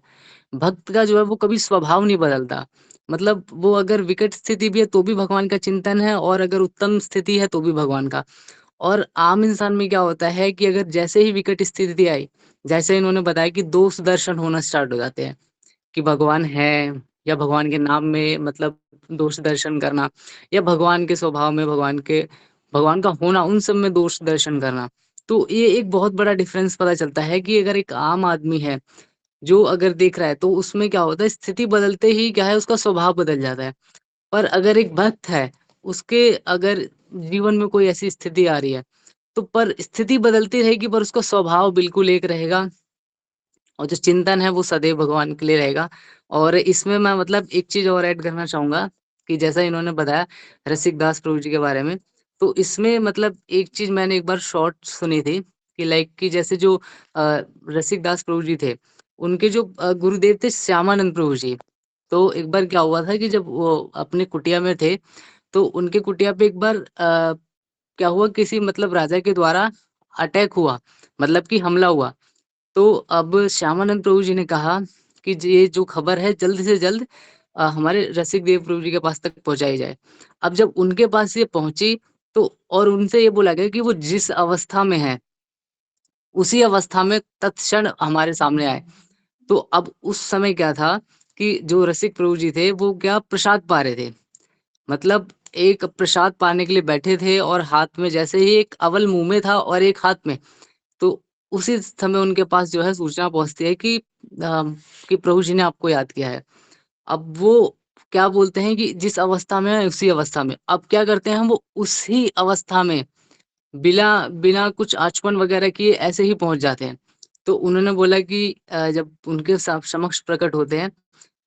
भक्त का जो है वो कभी स्वभाव नहीं बदलता। मतलब वो अगर विकट स्थिति भी है तो भी भगवान का चिंतन है, और अगर उत्तम स्थिति है तो भी भगवान का। और आम इंसान में क्या होता है कि अगर जैसे ही विकट स्थिति आई, जैसे इन्होंने बताया कि दोष दर्शन होना स्टार्ट हो जाते हैं कि भगवान है, या भगवान के नाम में मतलब दोष दर्शन करना, या भगवान के स्वभाव में भगवान का होना, उन सब में दोष दर्शन करना। तो ये एक बहुत बड़ा डिफरेंस पता चलता है कि अगर एक आम आदमी है जो अगर देख रहा है, तो उसमें क्या होता है, स्थिति बदलते ही क्या है, उसका स्वभाव बदल जाता है। पर अगर एक भक्त है, उसके अगर जीवन में कोई ऐसी स्थिति आ रही है, तो पर स्थिति बदलती रहेगी पर उसका स्वभाव बिल्कुल एक रहेगा, और जो चिंतन है वो सदैव भगवान के लिए रहेगा। और इसमें मैं मतलब एक चीज और ऐड करना चाहूंगा कि जैसा इन्होंने बताया रसिक दास प्रभु जी के बारे में, तो इसमें मतलब एक चीज मैंने एक बार शॉर्ट सुनी थी कि लाइक कि जैसे जो रसिक दास प्रभु जी थे, उनके जो गुरुदेव थे श्यामानंद प्रभु जी। तो एक बार क्या हुआ था कि जब वो अपने कुटिया में थे, तो उनके कुटिया पे एक बार क्या हुआ, किसी मतलब राजा के द्वारा अटैक हुआ, मतलब कि हमला हुआ। तो अब श्यामानंद प्रभु जी ने कहा कि ये जो खबर है जल्द से जल्द हमारे रसिक देव प्रभु जी के पास तक पहुंचाई जाए। अब जब उनके पास ये पहुंची, तो और उनसे ये बोला गया कि वो जिस अवस्था में है उसी अवस्था में तत्क्षण हमारे सामने आए। तो अब उस समय क्या था कि जो रसिक प्रभु जी थे वो क्या प्रसाद पा रहे थे, मतलब एक प्रसाद पाने के लिए बैठे थे, और हाथ में जैसे ही एक अवल मुंह में था और एक हाथ में, तो उसी समय उनके पास जो है सूचना पहुंचती है कि प्रभु जी ने आपको याद किया है। अब वो क्या बोलते हैं कि जिस अवस्था में है उसी अवस्था में, अब क्या करते हैं हम, वो उसी अवस्था में बिना बिना कुछ आचमन वगैरह किए ऐसे ही पहुंच जाते हैं। तो उन्होंने बोला कि जब उनके समक्ष प्रकट होते हैं,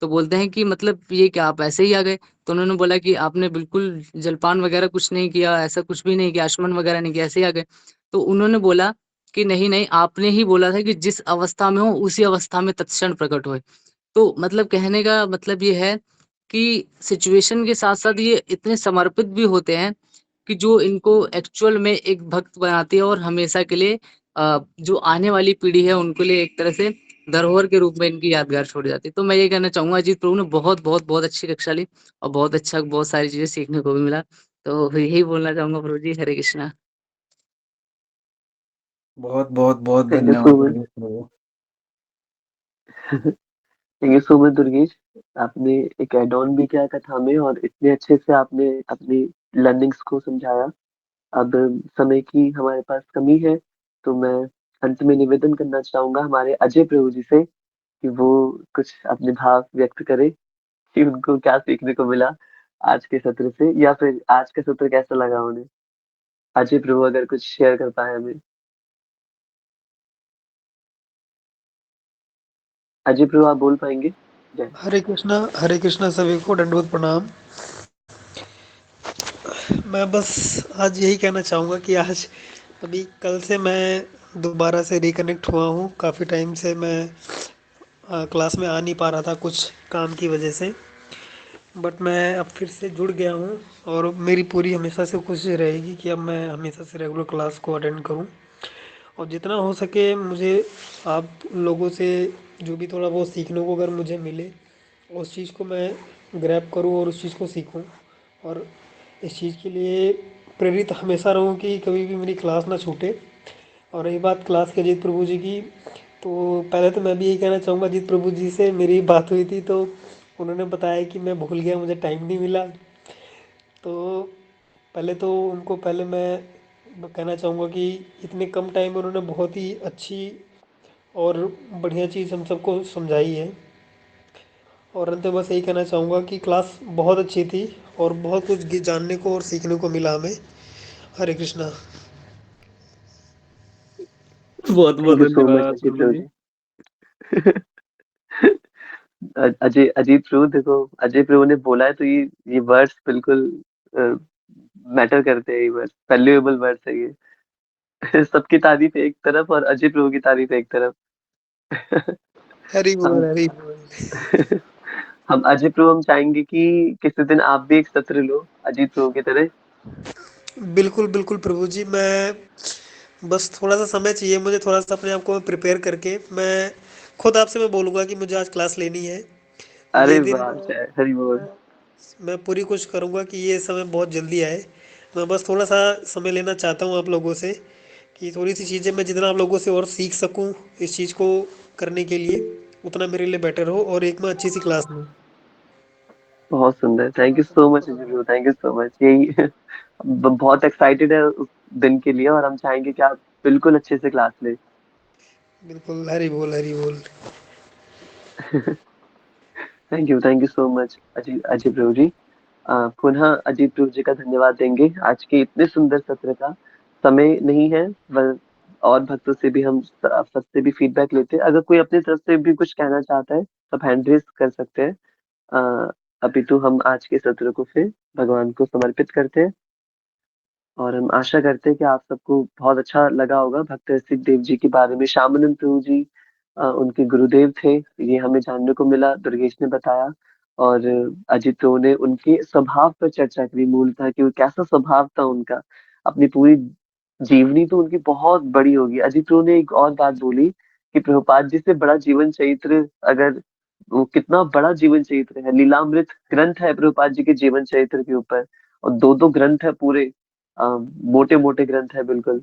तो बोलते हैं कि मतलब ये क्या आप ऐसे ही आ गए? तो उन्होंने बोला कि आपने बिल्कुल जलपान वगैरह कुछ नहीं किया, ऐसा कुछ भी नहीं किया, आचमन वगैरह नहीं किया, ऐसे ही आ गए। तो उन्होंने बोला कि नहीं नहीं, आपने ही बोला था कि जिस अवस्था में हो उसी अवस्था में तत्क्षण प्रकट होए। तो मतलब कहने का मतलब ये है कि सिचुएशन के साथ साथ ये इतने समर्पित भी होते हैं कि जो इनको एक्चुअल में एक भक्त बनाती है, और हमेशा के लिए जो आने वाली पीढ़ी है उनके लिए एक तरह से धरोहर के रूप में इनकी यादगार छोड़ जाती है। तो मैं ये कहना चाहूंगा अजीत प्रभु ने बहुत बहुत बहुत अच्छी कक्षा ली, और बहुत अच्छा बहुत सारी चीजें सीखने को भी मिला। तो यही बोलना चाहूंगा प्रभु जी, हरे कृष्णा। बहुत बहुत बहुत थैंक यू धन्यवाद so much. Durgesh Prabhu. Thank you so much Durgesh. आपने एक एड ऑन भी किया कथा में, और इतने अच्छे से आपने अपनी लर्निंग्स को समझाया। अब समय की हमारे पास कमी है, तो मैं अंत में निवेदन करना चाहूंगा हमारे अजय प्रभु जी से कि वो कुछ अपने भाव व्यक्त करें कि उनको क्या सीखने को मिला आज के सत्र से, या फिर आज का सत्र कैसा लगा उन्हें। अजय प्रभु अगर कुछ शेयर कर पाए हमें। अजय प्रभु आप बोल पाएंगे? जय। हरे कृष्णा सभी को दंडवत प्रणाम। मैं बस आज यही कहना चाहूँगा कि आज अभी कल से मैं दोबारा से रिकनेक्ट हुआ हूँ। काफ़ी टाइम से मैं क्लास में आ नहीं पा रहा था कुछ काम की वजह से, बट मैं अब फिर से जुड़ गया हूँ। और मेरी पूरी हमेशा से कोशिश रहेगी कि अब मैं हमेशा से रेगुलर क्लास को अटेंड करूँ, और जितना हो सके मुझे आप लोगों से जो भी थोड़ा बहुत सीखने को अगर मुझे मिले, उस चीज़ को मैं ग्रैब करूँ और उस चीज़ को सीखूँ, और इस चीज़ के लिए प्रेरित हमेशा रहूँ कि कभी भी मेरी क्लास ना छूटे। और रही बात क्लास के अजीत प्रभु जी की, तो पहले तो मैं भी यही कहना चाहूँगा, अजीत प्रभु जी से मेरी बात हुई थी तो उन्होंने बताया कि मैं भूल गया, मुझे टाइम नहीं मिला। तो पहले तो उनको पहले मैं कहना चाहूँगा कि इतने कम टाइम में उन्होंने बहुत ही अच्छी और बढ़िया चीज़ हम सबको समझाई है। और अंत में बस यही कहना चाहूँगा कि क्लास बहुत अच्छी थी और बहुत कुछ जानने को और सीखने को मिला हमें। हरे कृष्णा। बहुत-बहुत थैंक यू सो मच धन्यवाद अजीत प्रभु प्रभु जी। जी। अजीत प्रभु देखो, अजय प्रभु ने बोला है तो ये वर्ड्स बिल्कुल मैटर करते हैं, ये वर्ड्स वैल्यूएबल वर्ड्स है ये। सबकी तारीफ एक तरफ और अजय प्रभु की तारीफ एक तरफ। हरी बोल, हम हरी बोल। हम अजय प्रभु हम चाहेंगे कि किसी दिन आप भी एक सत्र लो अजीत प्रभु की तरह। बिल्कुल बिल्कुल प्रभु जी, मैं बस थोड़ा सा समय चाहिए मुझे, थोड़ा सा अपने आप को प्रिपेयर करके मैं खुद आपसे मैं बोलूँगा कि मुझे आज क्लास लेनी है। अरे ये दिन वाह, जय हरि बोल। मैं पूरी कोशिश करूँगा कि ये समय बहुत जल्दी आए। मैं बस थोड़ा सा समय लेना चाहता हूँ आप लोगों से, कि थोड़ी सी चीज़ें मैं जितना आप लोगों से और सीख सकूँ इस चीज़ को करने के लिए, उतना मेरे लिए बेटर हो और एक मैं अच्छी सी क्लास लूँ। बहुत सुंदर, thank you so much Ajay Prabhu, thank you so much. यही बहुत एक्साइटेड है उस दिन के लिए और हम चाहेंगे कि आप बिल्कुल अच्छे से क्लास ले। बिल्कुल, हरी बोल, हरी बोल। Thank you so much Ajay Ajay Prabhu ji. पुनः अजीत प्रभु जी का धन्यवाद देंगे आज के इतने सुंदर सत्र का। समय नहीं है और भक्तों से भी हम सबसे भी फीडबैक लेते हैं। अगर कोई अपनी तरफ से भी कुछ कहना चाहता है तो हैंड रेज कर सकते हैं। अ, अभी तो हम आज के सत्र को फिर भगवान को समर्पित करते हैं और हम आशा करते हैं कि आप सबको बहुत अच्छा लगा होगा भक्त ऋषिक देव जी के बारे में। श्यामानंद प्रभु जी उनके गुरुदेव थे, ये हमें जानने को मिला, दुर्गेश ने बताया। और अजित प्रभु ने उनके स्वभाव पर चर्चा करी, मूलतः कि वो कैसा स्वभाव था उनका। अपनी पूरी जीवनी तो उनकी बहुत बड़ी होगी। अजित प्रभु ने एक और बात बोली कि प्रभुपाद जी से बड़ा जीवन चरित्र, अगर वो कितना बड़ा जीवन चरित्र है, लीलामृत ग्रंथ है प्रभुपाद जी के जीवन चरित्र के ऊपर, और दो दो ग्रंथ है पूरे, मोटे मोटे ग्रंथ है बिल्कुल।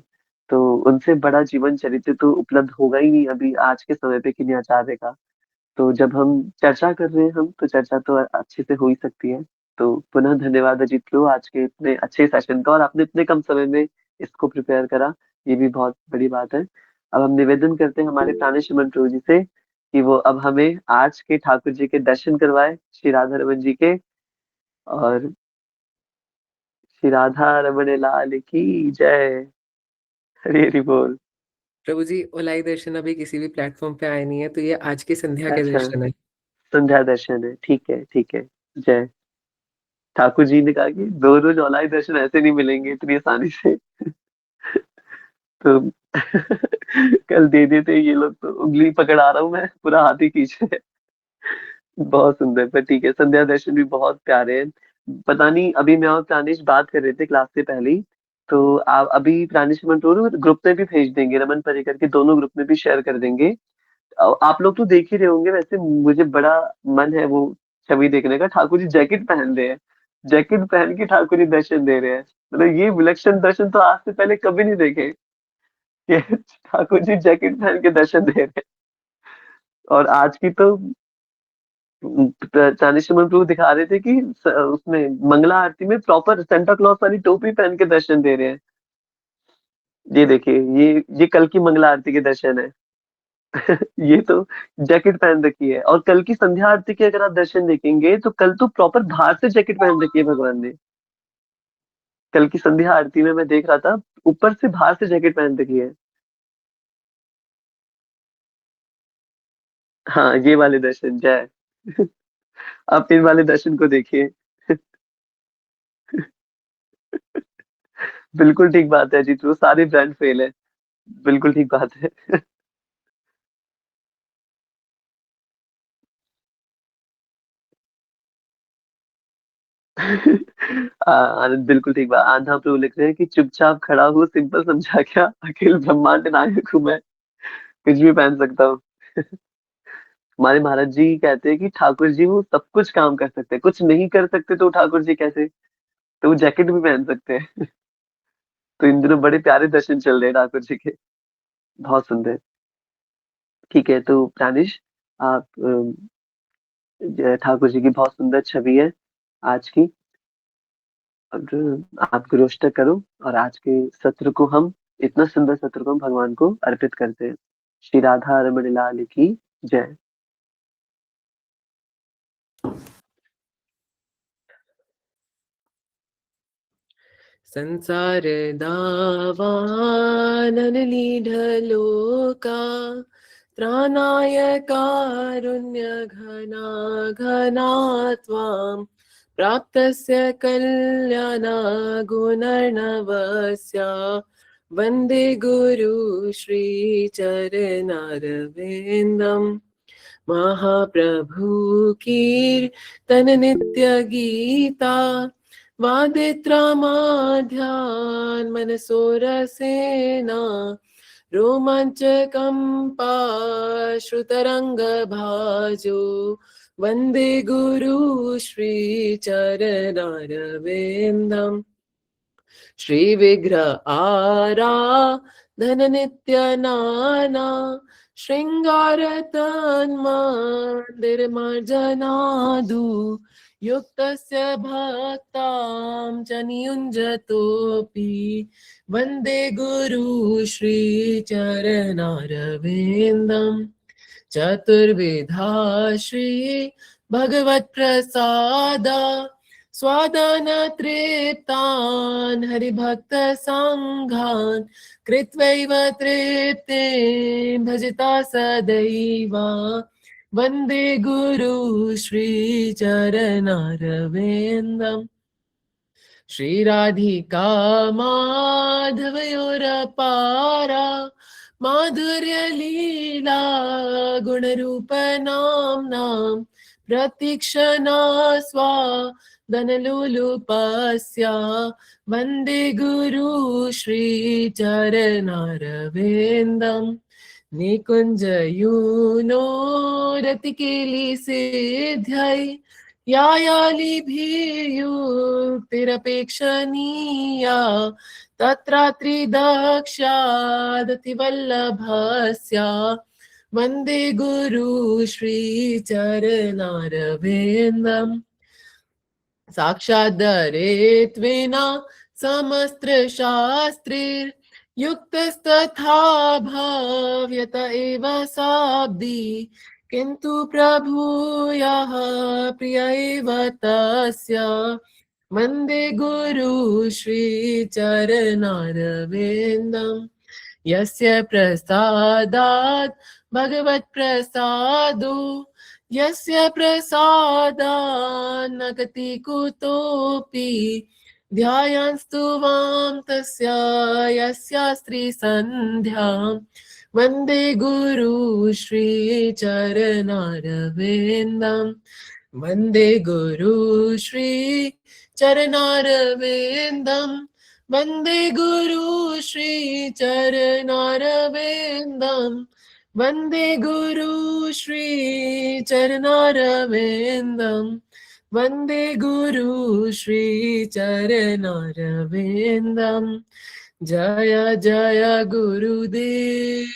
तो उनसे बड़ा जीवन चरित्र तो उपलब्ध होगा ही नहीं अभी आज के समय पे किन्हीं आचार्य का। तो जब हम चर्चा कर रहे हैं हम, तो चर्चा तो अच्छे से हो ही सकती है। तो पुनः धन्यवाद अजीत प्रभु आज के इतने अच्छे सेशन का, और आपने इतने कम समय में इसको प्रिपेयर करा, ये भी बहुत बड़ी बात है। अब हम निवेदन करते हैं हमारे प्राणेश मन प्रभु जी से कि वो अब हमें आज के ठाकुर जी के दर्शन करवाए, श्री राधा रमन जी के। और श्री राधा रमन लाल की जय। हरी हरी बोल। प्रभु जी, ओलाई दर्शन अभी किसी भी प्लेटफ़ॉर्म पे आए नहीं है, तो ये आज की संध्या के अच्छा, दर्शन है। संध्या दर्शन है, ठीक है ठीक है। जय। ठाकुर जी ने कहा कि दो रोज ऑनलाइन दर्शन ऐसे नहीं मिलेंगे इतनी आसानी से। तो कल दे देते ये लोग, तो उंगली पकड़ा रहा हूँ मैं, पूरा हाथ ही खींच रहे हैं। बहुत सुंदर, पर ठीक है, संध्या दर्शन भी बहुत प्यारे हैं। पता नहीं, अभी मैं और प्राणेश बात कर रहे थे क्लास से पहले ही, तो आप अभी प्राणेश मंटोर ग्रुप में भी भेज देंगे, रमन पर्रिकर के दोनों ग्रुप में भी शेयर कर देंगे। आप लोग तो देख ही रहे होंगे, वैसे मुझे बड़ा मन है वो छवि देखने का। ठाकुर जी जैकेट पहन रहे हैं, जैकेट पहन के ठाकुर जी दर्शन दे रहे हैं। मतलब ये विलक्षण दर्शन तो आज से पहले कभी नहीं देखे कि ठाकुर जी जैकेट पहन के दर्शन दे रहे हैं। और आज की तो चालीसवें प्रभु दिखा रहे थे कि उसमें मंगला आरती में प्रॉपर सेंटा क्लॉज वाली टोपी पहन के दर्शन दे रहे हैं। ये देखिए, ये कल की मंगला आरती के दर्शन है। ये तो जैकेट पहन रखी है। और कल की संध्या आरती के अगर आप दर्शन देखेंगे तो कल तो प्रॉपर बाहर से जैकेट पहन रखी है भगवान ने। कल की संध्या आरती में मैं देख रहा था, ऊपर से बाहर से जैकेट पहन रखी है। हाँ, ये वाले दर्शन, जय। आप इन वाले दर्शन को देखिए। बिल्कुल ठीक बात है जीतू, सारे ब्रांड फेल है। बिल्कुल ठीक बात है। आनंद बिल्कुल ठीक बात। आंधा प्रभु लिख रहे हैं कि चुपचाप खड़ा हूँ, सिंपल समझा क्या, अखिल ब्रह्मांड नायक हूँ मैं, कुछ भी पहन सकता हूँ। हमारे महाराज जी कहते हैं कि ठाकुर जी वो सब कुछ काम कर सकते हैं, कुछ नहीं कर सकते तो ठाकुर जी कैसे? तो वो जैकेट भी पहन सकते हैं। तो इन दिनों बड़े प्यारे दर्शन चल रहे हैं ठाकुर जी के, बहुत सुंदर। ठीक है, तो प्राणेश, आप ठाकुर जी की बहुत सुंदर छवि है आज की। और आप रोष्ट करो, और आज के सत्र को हम, इतना सुंदर सत्र को हम भगवान को अर्पित करते हैं। श्री राधा रमण लाल की जय। संसार दावानलीढलोका त्राणाय कारुण्यघना घना त्वां प्राप्तस्य कल्याणगुणर्णवस्य वन्दे गुरु श्रीचरणारविन्दम् महाप्रभु कीर्तन नित्य गीता वादित्रामाध्यान् मनसोरसेना रोमाञ्चकम्पा श्रुतरङ्गभाजो वन्दे गुरु श्रीचरणारविन्दम् श्रीविग्रह आराधननित्यनाना शृङ्गारतन्मन्दिरमर्जनादु युक्तस्य भक्तां च नियुञ्जतोऽपि वन्दे गुरु श्रीचरणारविन्दम् चतुर्विधा श्री भगवत्प्रसादा स्वादन तृप्तान् हरिभक्तसङ्घान् कृत्वैव तृप्तिं भजता सदैव वन्दे गुरु श्रीचरणारविन्दम् श्रीराधिका माधवयोरपारा माधुर्यलीला गुणरूपनाम्नां प्रतीक्षणा स्वादनलोलुपस्य वन्दे गुरु श्रीचरणारविन्दम् निकुञ्जयूनो रतिकेलिसिद्ध्यै यायालिभिर्युक्तिरपेक्षणीया तत्रात्रिदक्षादतिवल्लभस्य वन्दे गुरु श्रीचरणारविन्दम् साक्षादरेत्वेन समस्त्रशास्त्रिर्युक्तस्तथा भाव्यत एव शाब्दी किन्तु प्रभूयः प्रिय एव तस्य वन्दे गुरु श्रीचरणारविन्दम् यस्य प्रसादात् भगवत्प्रसादो यस्य प्रसादान् न गति कुतोऽपि ध्यायान्स्तु वां तस्य यस्यास्त्रीसन्ध्यां वन्दे गुरु श्रीचरणारविन्दम् वन्दे गुरु श्रीचरणारविन्दम् वन्दे गुरु श्रीचरणारविन्दम् वन्दे गुरु श्रीचरणारविन्दम् वन्दे गुरु श्रीचरणारविन्दम् जय जय गुरुदेव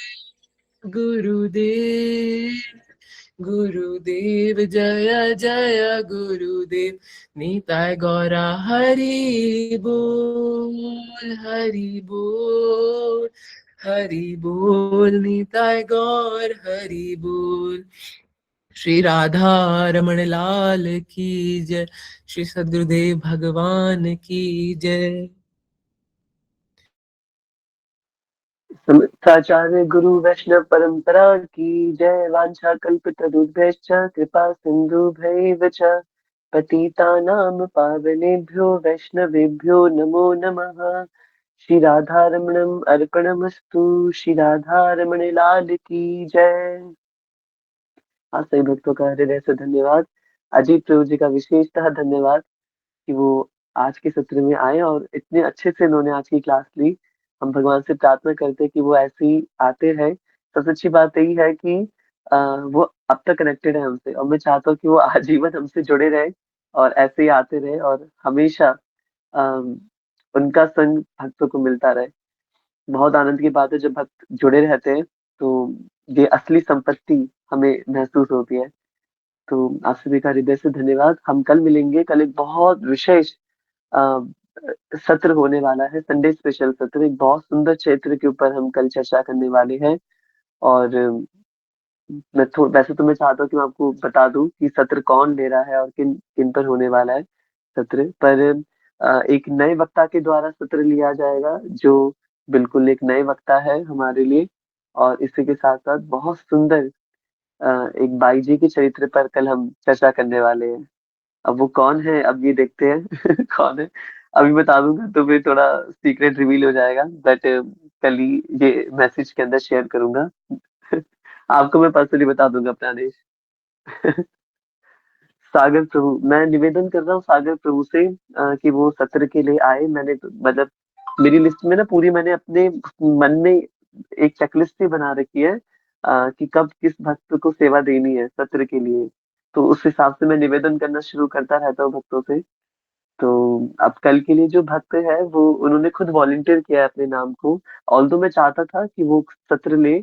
गुरुदेव गुरुदेव जय जय गुरुदेव निताय गौरा हरि बोल हरि बोल हरि बोल निताय गौर हरि बोल। श्री राधा रमण लाल की जय। श्री सद्गुरुदेव भगवान की जय। समस्ताचार्य गुरु वैष्णव परंपरा की जय। वांछा कल्पतरुभ्यश्च कृपा सिन्धुभ्यैव च पतितानां पावनेभ्यो वैष्णवेभ्यो नमो नमः। श्री राधा रमणम अर्पणमस्तु। श्री राधा रमण लाल की जय। हाँ, सभी भक्तों का हृदय से धन्यवाद। अजीत प्रभु जी का विशेषतः धन्यवाद कि वो आज के सत्र में आए और इतने अच्छे से उन्होंने आज की क्लास ली। हम भगवान से प्रार्थना करते हैं कि वो ऐसे ही आते रहे। सबसे अच्छी बात यही है कि वो अब तक कनेक्टेड है हमसे और मैं चाहता हूँ कि वो आजीवन हमसे जुड़े रहें और ऐसे ही आते रहें और हमेशा उनका संग भक्तों को मिलता रहे। बहुत आनंद की बात है जब भक्त जुड़े रहते हैं, तो ये असली संपत्ति हमें महसूस होती है। तो आप सभी का हृदय से धन्यवाद। हम कल मिलेंगे, कल एक बहुत विशेष अ, सत्र होने वाला है, संडे स्पेशल सत्र। एक बहुत सुंदर क्षेत्र के ऊपर हम कल चर्चा करने वाले हैं और वैसे तो मैं चाहता हूँ कि मैं आपको बता दूँ कि सत्र कौन ले रहा है और किन किन पर होने वाला है सत्र। पर एक नए वक्ता के द्वारा सत्र लिया जाएगा जो बिल्कुल एक नए वक्ता है हमारे लिए और इसी के साथ-साथ बहुत सुंदर एक बाई जी के चरित्र पर कल हम चर्चा करने वाले हैं। अब वो कौन है, अब ये देखते हैं कौन है। अभी बता दूँगा तो फिर थोड़ा सीक्रेट रिवील हो जाएगा बट कल ही ये मैसेज के अंदर शेयर करूँगा। आपको मैं पर्सनली बता दूँगा अपना आदेश। सागर प्रभु, मैं निवेदन कर रहा हूँ सागर प्रभु से कि वो सत्र के लिए आए। मैंने तो मतलब मेरी लिस्ट में ना पूरी मैंने अपने मन में एक चेकलिस्ट ही बना रखी है कि कब किस भक्त को सेवा देनी है सत्र के लिए। तो उस हिसाब से मैं निवेदन करना शुरू करता रहता हूँ भक्तों से। तो अब कल के लिए जो भक्त है वो उन्होंने खुद वॉलंटियर किया है अपने नाम को। ऑल्दो मैं चाहता था कि वो सत्र ले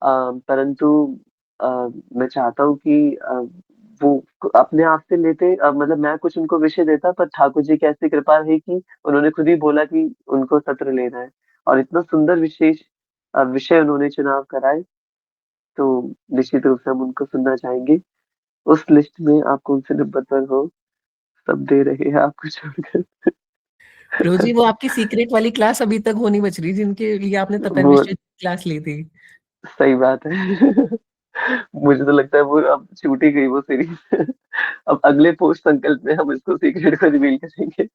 परंतु अ, मैं चाहता हूँ कि वो अपने आप से लेते मतलब मैं कुछ उनको विषय देता पर ठाकुर जी की ऐसी कृपा रही कि उन्होंने खुद ही बोला कि उनको सत्र लेना है और इतना सुंदर विशेष विषय उन्होंने चुनाव कराए तो निश्चित रूप से हम उनको सुनना चाहेंगे। उस लिस्ट में आप कौन से नंबर पर हो? सब दे रहे हैं आपको छोड़कर। प्रभु जी, वो आपकी सीक्रेट वाली क्लास अभी तक वो नहीं बच रही जिनके लिए आपने तपन वो मिश्र क्लास ली थी। सही बात है। मुझे तो लगता है वो अब छूट ही गई वो सीरीज़। अब अगले पोस्ट संकल्प में हम इसको सीक्रेट को रिवील करेंगे।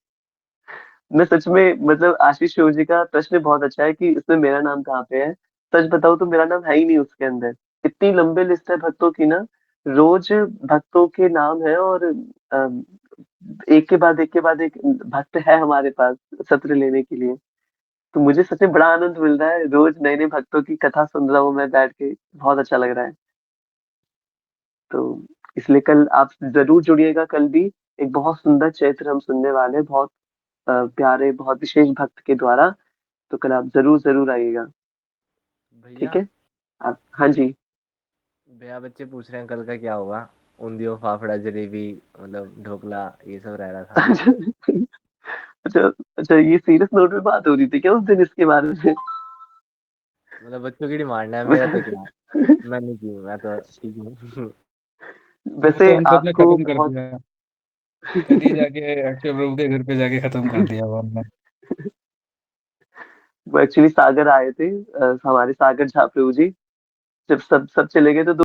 मैं सच में मतलब आशीष शिव जी का प्रश्न बहुत अच्छा है कि इसमें मेरा नाम कहाँ पे है। सच बताऊँ तो मेरा नाम है ही नहीं उसके अंदर। इतनी लंबी लिस्ट है भक्तों की ना, रोज़ भक्तों के नाम है और एक के बाद एक के बाद एक भक्त है हमारे पास सत्र लेने के लिए। तो मुझे सच में बड़ा आनंद मिल रहा है, रोज़ नए-नए भक्तों की कथा सुन रहा हूँ मैं बैठ के, बहुत अच्छा लग रहा है। तो इसलिए कल आप ज़रूर जुड़िएगा कल भी, एक बहुत सुंदर चरित्र हम सुनने वाले हैं, बहुत प्यारे, बहुत विशेष भक्त के द्वारा, तो कल आप ज़रूर आइएगा, ठीक भैया है? आप हाँ जी। भैया बच्चे पूछ रहे हैं कल का क्या होगा? ऊंधियो, फाफड़ा, जलेबी मतलब ढोकला ये सब रह रहा था। अच्छा अच्छा ये सीरियस नोट पे बात हो रही थी क्या उस दिन इसके बारे में? मतलब बच्चों की डिमांड है, मेरा तो क्या है, मैं नहीं की, मैं तो ठीक हूँ। वो तो वैसे हम सबने आपको खत्म कर बहुत दिया। कल ही जाके अक्षय प्रभु के घर पे जाके खत्म कर दिया वो हमने। वो एक्चुअली सागर आए थे हमारे सागर झापड़ू जी, जब सब सब चले गए तो